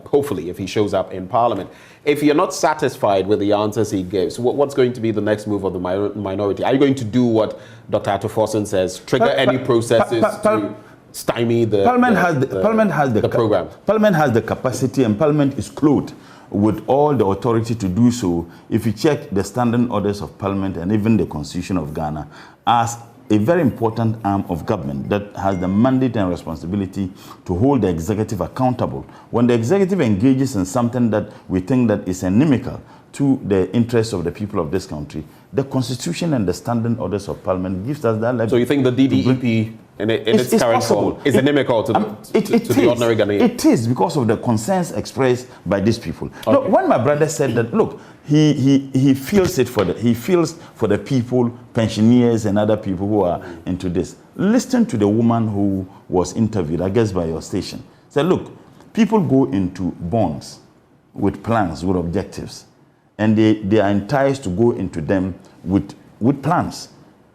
hopefully, if he shows up in Parliament. If you're not satisfied with the answers he gives, what's going to be the next move of the minority? Are you going to do what Dr. Atuforsen says, trigger any processes to stymie the program? Parliament has the capacity, and Parliament is clothed with all the authority to do so. If you check the standing orders of Parliament and even the Constitution of Ghana, as a very important arm of government that has the mandate and responsibility to hold the executive accountable. When the executive engages in something that we think that is inimical to the interests of the people of this country, the Constitution and the standing orders of Parliament gives us that level. So you think the DDEP in its current form is inimical to the ordinary Ghanaian? It is, because of the concerns expressed by these people. Okay. Look, when my brother said that, look, he feels it for the people, pensioners and other people who are into this. Listen to the woman who was interviewed, I guess by your station. Said, look, people go into bonds with plans, with objectives, and they are enticed to go into them with plans.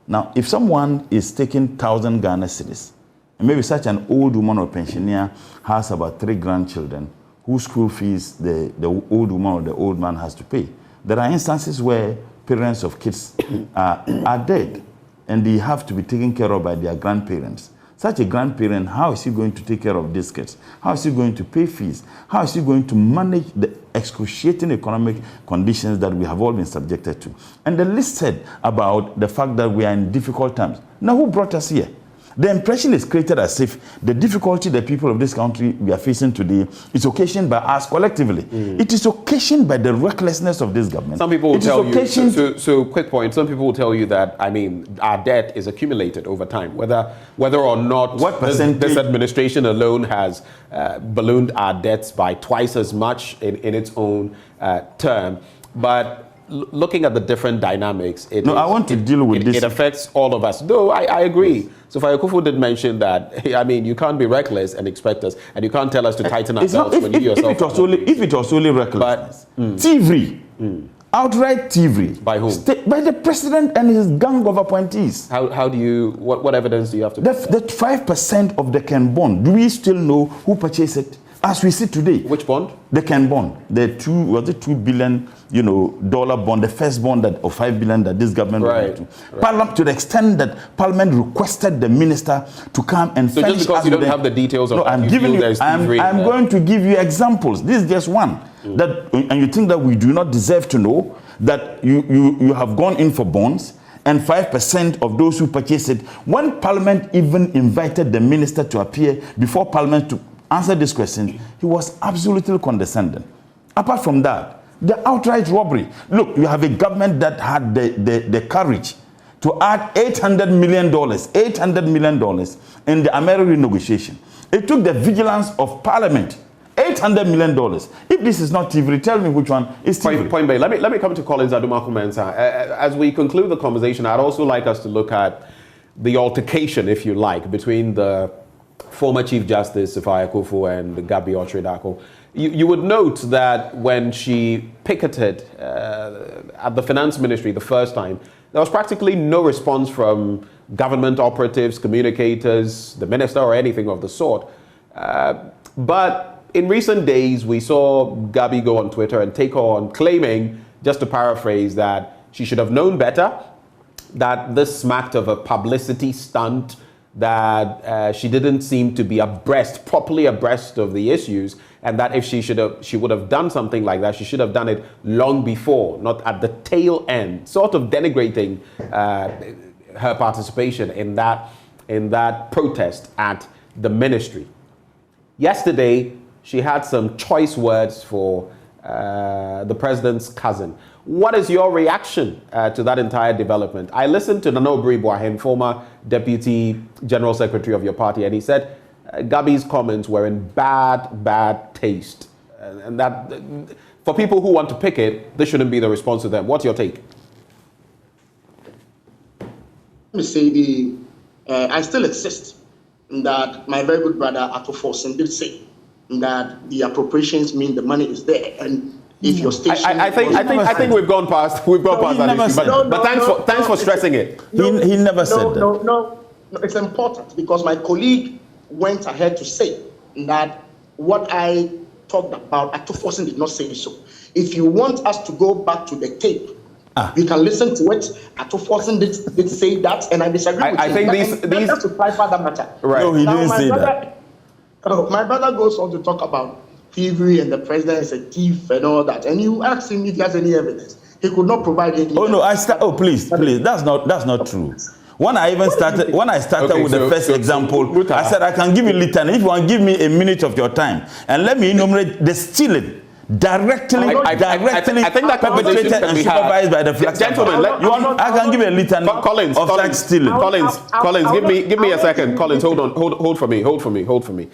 Now, if someone is taking 1,000 Ghana cedis, and maybe such an old woman or pensioner has about 3 grandchildren whose school fees the old woman or the old man has to pay. There are instances where parents of kids are dead and they have to be taken care of by their grandparents. Such a grandparent, how is he going to take care of these kids? How is he going to pay fees? How is he going to manage the excruciating economic conditions that we have all been subjected to? And the list said about the fact that we are in difficult times. Now, who brought us here? The impression is created as if the difficulty the people of this country we are facing today is occasioned by us collectively. It is occasioned by the recklessness of this government. Some people will tell you, so quick point, some people will tell you that, I mean, our debt is accumulated over time, whether or not this administration alone has ballooned our debts by twice as much in its own term. But looking at the different dynamics, it affects all of us. No, I agree. Yes. So Faye Akufo did mention that, I mean, you can't be reckless and expect us, and you can't tell us to tighten ourselves when you yourself... If it was only recklessness, thievery, outright thievery. By whom? By the president and his gang of appointees. How do you, what evidence do you have to... The 5% of the Ken bond, do we still know who purchased it? As we see today. Which bond? The Ken bond. The $2 billion, dollar bond, the first bond of $5 billion that this government went to. Parliament, to the extent that Parliament requested the minister to come and so just because you don't have the details of I'm going to give you examples. This is just one. And you think that we do not deserve to know that you have gone in for bonds, and 5% of those who purchased it, when Parliament even invited the minister to appear before Parliament to answer this question, he was absolutely condescending. Apart from that, the outright robbery. Look, you have a government that had the courage to add $800 million in the American renegotiation. It took the vigilance of Parliament, $800 million. If this is not thievery, tell me which one is thievery. Point Bay. Let me come to Collins Adumaku-Mensah. As we conclude the conversation, I'd also like us to look at the altercation, if you like, between the former Chief Justice Sifai Akuffo and Gabi Otchere-Darko. You would note that when she picketed at the Finance Ministry the first time, there was practically no response from government operatives, communicators, the minister, or anything of the sort. But in recent days, we saw Gabi go on Twitter and take on claiming, just to paraphrase, that she should have known better, that this smacked of a publicity stunt, that she didn't seem to be properly abreast of the issues, and that if she would have done something like that, she should have done it long before, not at the tail end, sort of denigrating her participation in that protest at the ministry. Yesterday, she had some choice words for the president's cousin. What is your reaction to that entire development? I listened to Nana Obiri-Boahen, former Deputy General Secretary of your party, and he said Gabi's comments were in bad taste. And that, for people who want to pick it, this shouldn't be the response to them. What's your take? Let me say, I still insist that my very good brother Ato Forson did say that the appropriations mean the money is there, and if your station, I think we've gone past that issue. But thanks for stressing it. He never said that. No, it's important because my colleague went ahead to say that what I talked about, Ato Forson did not say so. If you want us to go back to the tape, we can listen to it. Ato Forson did say that, and I disagree with him. I think these that's to clarify that matter. Right. No, he didn't say that. My brother goes on to talk about thievery and the president is a thief and all that. And you asked him if he has any evidence. He could not provide any. Oh no! Please, that's not true. When I started with the first example, I said I can give you litany. If you want, give me a minute of your time and let me enumerate the stealing directly I think that perpetrated and supervised by the flag. Gentlemen, I can give you a litany of such stealing. Collins, give me a second. Collins, hold for me.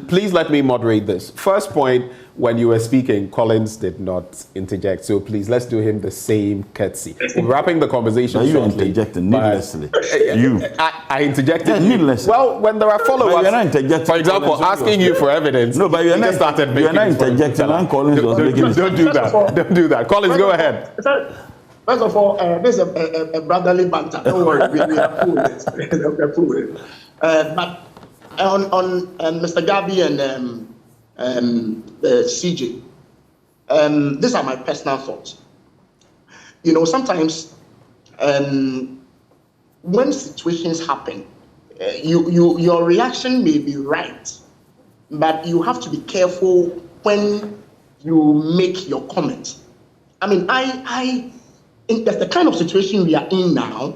Please let me moderate this. First point, when you were speaking, Collins did not interject. So please, let's do him the same courtesy. We're wrapping the conversation you shortly. Interjected needlessly. I interjected. Needlessly. Well, when there are follow-ups, not interjecting. for example, asking you for evidence. No, but you're not interjecting. When Collins was making Don't do that. Collins, go ahead. First of all, this is a brotherly banter. Don't worry, we are cool with it. But on Mr. Gabi and CJ, these are my personal thoughts. You know, sometimes when situations happen, your reaction may be right, but you have to be careful when you make your comment. I mean, that's the kind of situation we are in now.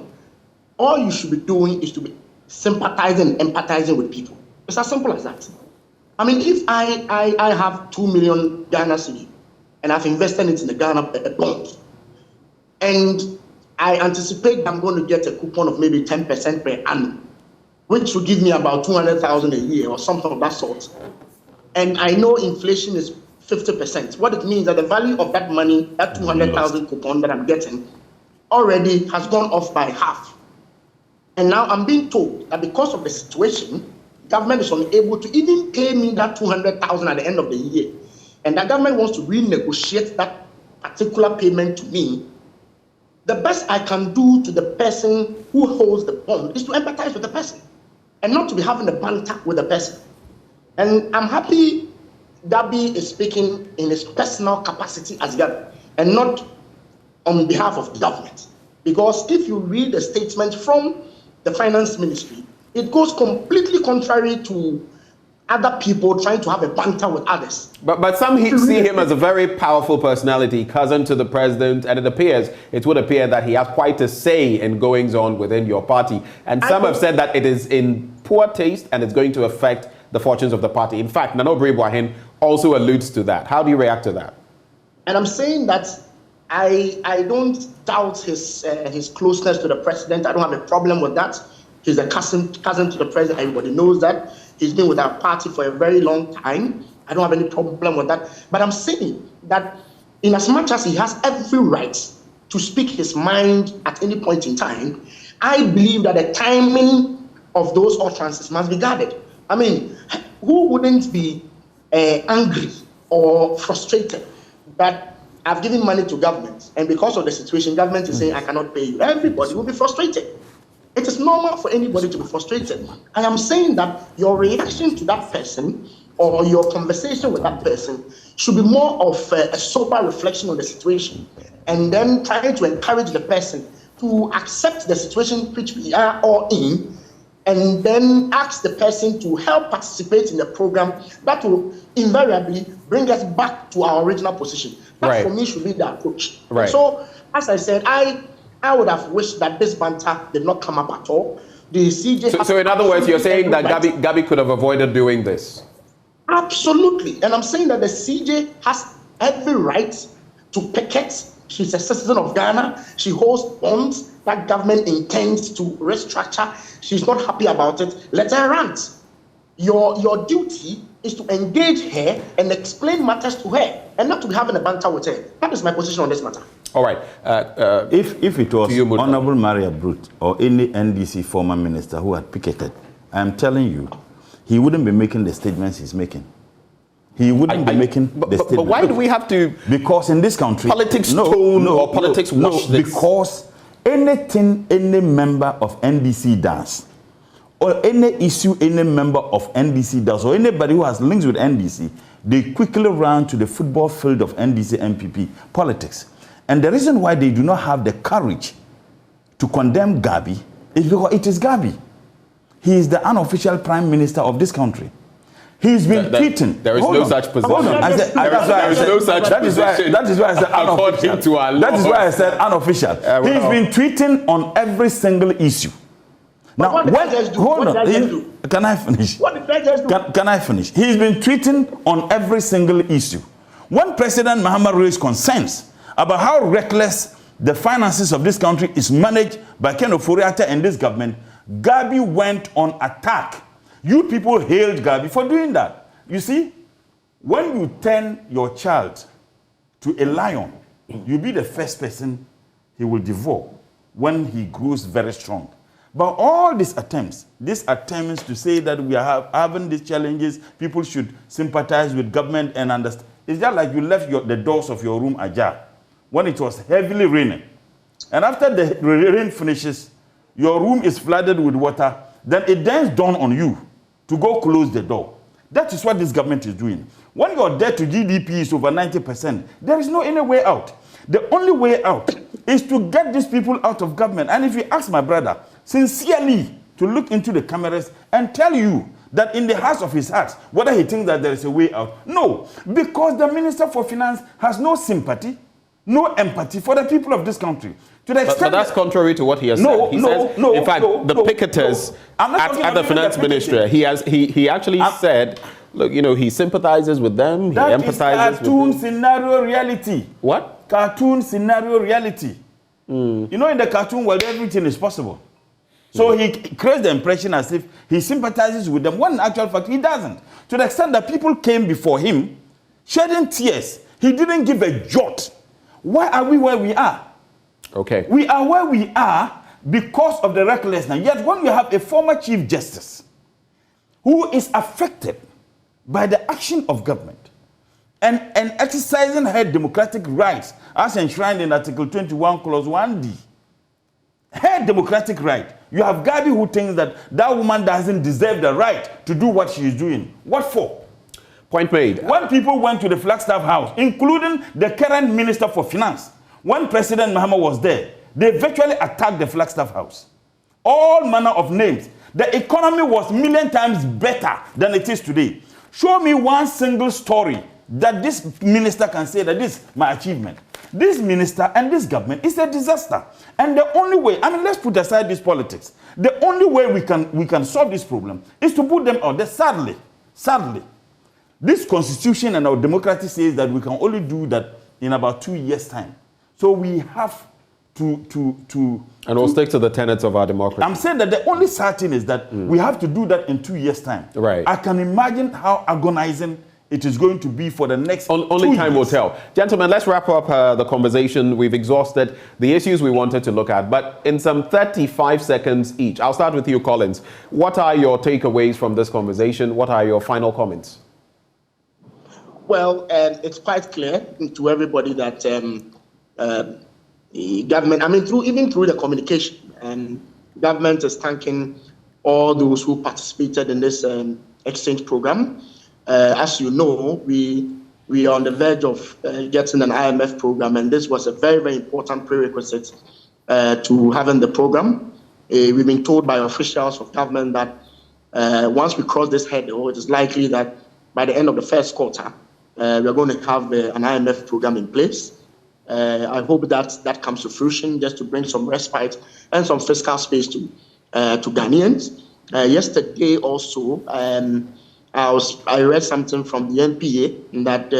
All you should be doing is to be sympathizing and empathizing with people. It's as simple as that. I mean, if I have 2 million Ghana cedi and I've invested it in the Ghana bonds, and I anticipate I'm going to get a coupon of maybe 10% per annum, which will give me about 200,000 a year or something of that sort. And I know inflation is 50%. What it means that the value of that money, that 200,000 coupon that I'm getting, already has gone off by half. And now I'm being told that because of the situation, government is unable to even pay me that 200,000 at the end of the year. And the government wants to renegotiate that particular payment to me. The best I can do to the person who holds the bond is to empathize with the person and not to be having a banter with the person. And I'm happy Gabi is speaking in his personal capacity as Gabi and not on behalf of the government. Because if you read the statement from the Finance Ministry, it goes completely contrary to other people trying to have a banter with others. But some see him as a very powerful personality, cousin to the president, and it would appear that he has quite a say in goings on within your party. And some have said that it is in poor taste and it's going to affect the fortunes of the party. In fact, Nana Obiri-Boahen also alludes to that. How do you react to that? And I'm saying that I don't doubt his closeness to the president. I don't have a problem with that. He's a cousin to the president. Everybody knows that. He's been with our party for a very long time. I don't have any problem with that. But I'm saying that in as much as he has every right to speak his mind at any point in time, I believe that the timing of those utterances must be guarded. I mean, who wouldn't be angry or frustrated that I've given money to government, and because of the situation, government is saying I cannot pay you? Everybody will be frustrated. It is normal for anybody to be frustrated. I am saying that your reaction to that person or your conversation with that person should be more of a sober reflection on the situation, and then trying to encourage the person to accept the situation which we are all in, and then ask the person to help participate in the program that will invariably bring us back to our original position. That for me should be the approach. Right. So, as I said, I would have wished that this banter did not come up at all. The CJ. So in other words, you're saying that Gabi could have avoided doing this? Absolutely. And I'm saying that the CJ has every right to picket. She's a citizen of Ghana. She holds bonds that government intends to restructure. She's not happy about it. Let her rant. Your duty is to engage her and explain matters to her, and not to be having a banter with her. That is my position on this matter. All right. If it was Honorable Maria Brute or any NDC former minister who had picketed, I'm telling you, he wouldn't be making the statements he's making. He wouldn't be making the statements. But why do we have to? Because in this country, politics wash this. Because anything any member of NDC does, or any issue any member of NDC does, or anybody who has links with NDC, they quickly run to the football field of NDC MPP politics. And the reason why they do not have the courage to condemn Gabi is because it is Gabi. He is the unofficial prime minister of this country. He's been tweeting. There is no such position. There is no such position. That is why I said unofficial. That is why I said unofficial. He's been tweeting on every single issue. Now, hold on. Can I finish? What did they just do? Can I finish? He's been tweeting on every single issue. When President Mahama raised concerns about how reckless the finances of this country is managed by Ken Ofori-Atta and this government, Gabi went on attack. You people hailed Gabi for doing that. You see, when you turn your child to a lion, you'll be the first person he will devour when he grows very strong. But all these attempts to say that we are having these challenges, people should sympathize with government and understand. It's just like you left the doors of your room ajar when it was heavily raining. And after the rain finishes, your room is flooded with water, then it then dawns on you to go close the door. That is what this government is doing. When your debt to GDP is over 90%, there is no any way out. The only way out is to get these people out of government. And if you ask my brother sincerely to look into the cameras and tell you that in the heart of his heart, whether he thinks that there is a way out, no, because the Minister for Finance has no sympathy, no empathy for the people of this country. To the extent but that's contrary to what he has said. He says, in fact, the picketers at the finance ministry, he actually said, look, you know, he sympathizes with them, he empathizes with them. That is cartoon scenario reality. What? Cartoon scenario reality. You know, in the cartoon world, everything is possible. So he creates the impression as if he sympathizes with them, when in actual fact he doesn't. To the extent that people came before him, shedding tears, he didn't give a jot. Why are we where we are? Okay. We are where we are because of the recklessness. Yet when you have a former Chief Justice who is affected by the action of government and exercising her democratic rights as enshrined in Article 21, Clause 1D, her democratic right, you have Gabi who thinks that that woman doesn't deserve the right to do what she is doing. What for? Point made. When people went to the Flagstaff House, including the current Minister for Finance, when President Mahama was there, they virtually attacked the Flagstaff House. All manner of names. The economy was 1,000,000 times better than it is today. Show me one single story that this minister can say that this is my achievement. This minister and this government is a disaster. And the only way, I mean, let's put aside this politics. The only way we can solve this problem is to put them out there. Sadly, this constitution and our democracy says that we can only do that in about 2 years' time. So we have to and we'll stick to the tenets of our democracy. I'm saying that the only certain is that we have to do that in 2 years' time. Right. I can imagine how agonizing it is going to be for the next only time will tell. Gentlemen, let's wrap up the conversation. We've exhausted the issues we wanted to look at, but in some 35 seconds each. I'll start with you, Collins. What are your takeaways from this conversation? What are your final comments? Well, it's quite clear to everybody that the government, I mean, even through the communication, government is thanking all those who participated in this exchange program. As you know, we are on the verge of getting an IMF program, and this was a very, very important prerequisite to having the program. We've been told by officials of government that once we cross this hurdle, it is likely that by the end of the first quarter, we are going to have an IMF program in place. I hope that comes to fruition, just to bring some respite and some fiscal space to Ghanaians. Yesterday also, I read something from the NPA that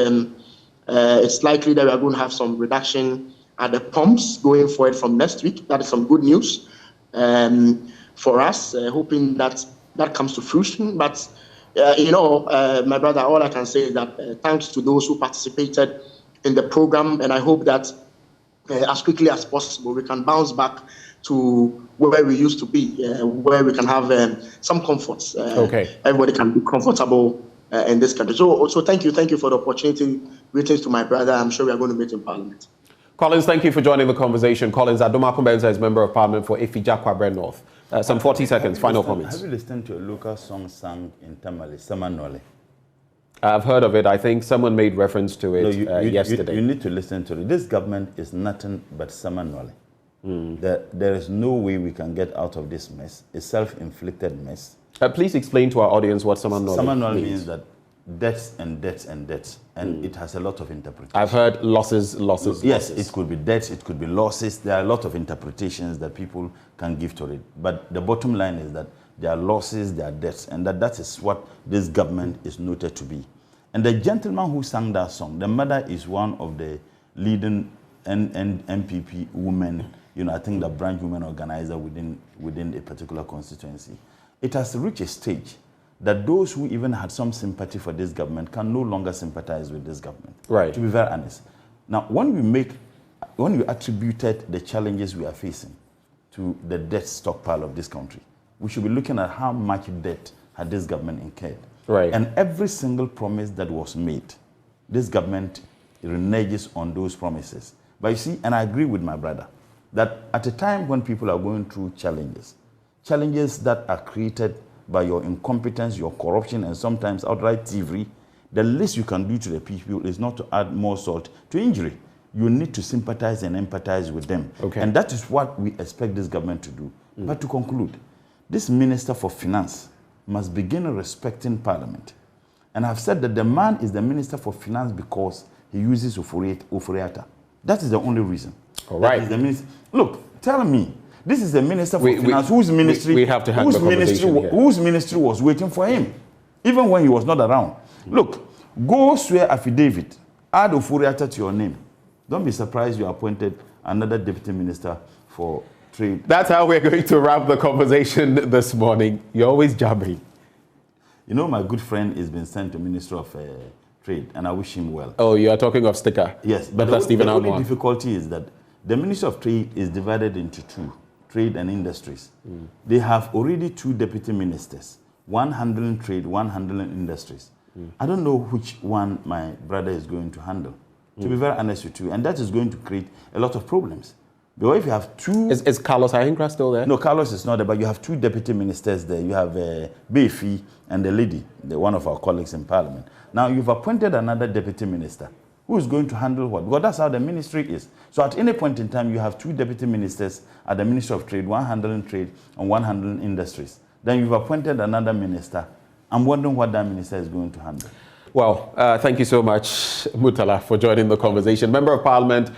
it's likely that we are going to have some reduction at the pumps going forward from next week. That is some good news for us, hoping that comes to fruition. But, my brother, all I can say is that thanks to those who participated in the program, and I hope that as quickly as possible we can bounce back to where we used to be, where we can have some comforts. Everybody can be comfortable in this country. So thank you for the opportunity. Greetings to my brother. I'm sure we are going to meet in Parliament. Collins, thank you for joining the conversation. Collins Adoma Kumbenza is Member of Parliament for Efija Kwabre North. Some 40 seconds, final comments. Have you listened to a local song sung in Tamale, Samanole? I've heard of it. I think someone made reference to it yesterday. You need to listen to it. This government is nothing but Samanole. There is no way we can get out of this mess, a self-inflicted mess. Please explain to our audience what Samanole means. Samanole means that debts and debts and debts, and it has a lot of interpretation. I've heard losses. Yes, it could be debts, it could be losses. There are a lot of interpretations that people can give to it. But the bottom line is that there are losses, there are debts, and that is what this government is noted to be. And the gentleman who sang that song, the mother is one of the leading NPP women, I think the branch women organizer within a particular constituency. It has reached a stage that those who even had some sympathy for this government can no longer sympathize with this government. Right. To be very honest. Now, when you attributed the challenges we are facing to the debt stockpile of this country, we should be looking at how much debt had this government incurred. Right. And every single promise that was made, this government reneges on those promises. But you see, and I agree with my brother, that at a time when people are going through challenges that are created by your incompetence, your corruption, and sometimes outright thievery, the least you can do to the people is not to add more salt to injury. You need to sympathize and empathize with them. Okay. And that is what we expect this government to do. But to conclude, this Minister for Finance must begin respecting Parliament. And I've said that the man is the Minister for Finance because he uses Oforiatta. That is the only reason. All right. That is the minister. Look, tell me, this is the Minister for Finance whose ministry, we have to have the whose ministry was waiting for him, even when he was not around. Look, go swear affidavit, add Oforiatta to your name. Don't be surprised you appointed another deputy minister for trade. That's how we're going to wrap the conversation this morning. You're always jabbing. My good friend has been sent to Minister of Trade, and I wish him well. Oh, you are talking of Sticker? Yes, but the only difficulty is that the Minister of Trade is divided into two, trade and industries. They have already two deputy ministers, one handling trade, one handling industries. I don't know which one my brother is going to handle, to be very honest with you, and that is going to create a lot of problems. Because if you have two... Is Carlos Ahinkra still there? No, Carlos is not there, but you have two deputy ministers there. You have Befi and the lady, one of our colleagues in Parliament. Now, you've appointed another deputy minister who is going to handle what? Because that's how the ministry is. So at any point in time, you have two deputy ministers at the Ministry of Trade, one handling trade and one handling industries. Then you've appointed another minister. I'm wondering what that minister is going to handle. Well, thank you so much, Murtala, for joining the conversation. Member of Parliament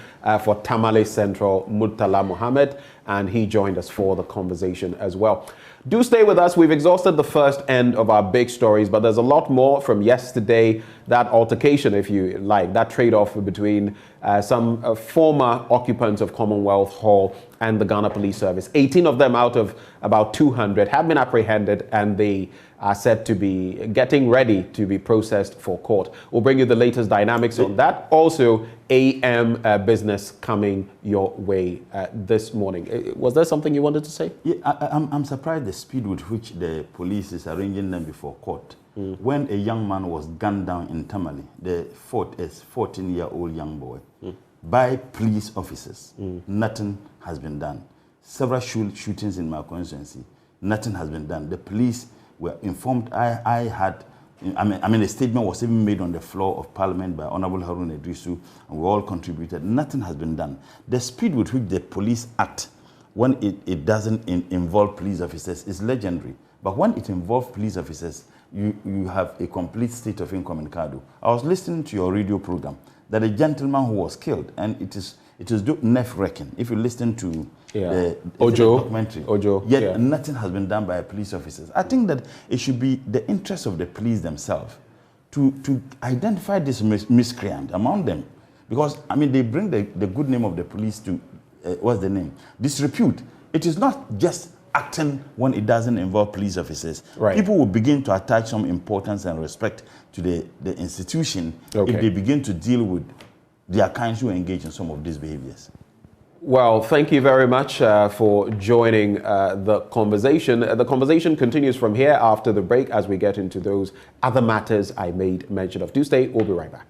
for Tamale Central, Murtala Mohammed, and he joined us for the conversation as well. Do stay with us. We've exhausted the first end of our big stories, but there's a lot more from yesterday. that altercation, if you like, that trade-off between some former occupants of Commonwealth Hall and the Ghana Police Service. 18 of them out of about 200 have been apprehended, and they are said to be getting ready to be processed for court. We'll bring you the latest dynamics on that. Also, AM business coming your way this morning. Was there something you wanted to say? Yeah, I'm surprised the speed with which the police is arranging them before court. When a young man was gunned down in Tamale, the 14-year-old young boy, by police officers, nothing has been done. Several shootings in my constituency, nothing has been done. The police were informed. I mean, a statement was even made on the floor of Parliament by Honorable Harun Idrisu, and we all contributed. Nothing has been done. The speed with which the police act when it doesn't involve police officers is legendary. But when it involves police officers, you have a complete state of incommunicado. I was listening to your radio program that a gentleman who was killed, and it is nerve-wracking. If you listen to the documentary, yet nothing has been done by police officers. I think that it should be the interest of the police themselves to identify this miscreant among them, because I mean they bring the good name of the police to what's the name? Disrepute. It is not just acting when it doesn't involve police officers. Right. People will begin to attach some importance and respect to the institution if they begin to deal with their kinds who engage in some of these behaviors. Well, thank you very much for joining the conversation. The conversation continues from here after the break as we get into those other matters I made mention of. Do stay, we'll be right back.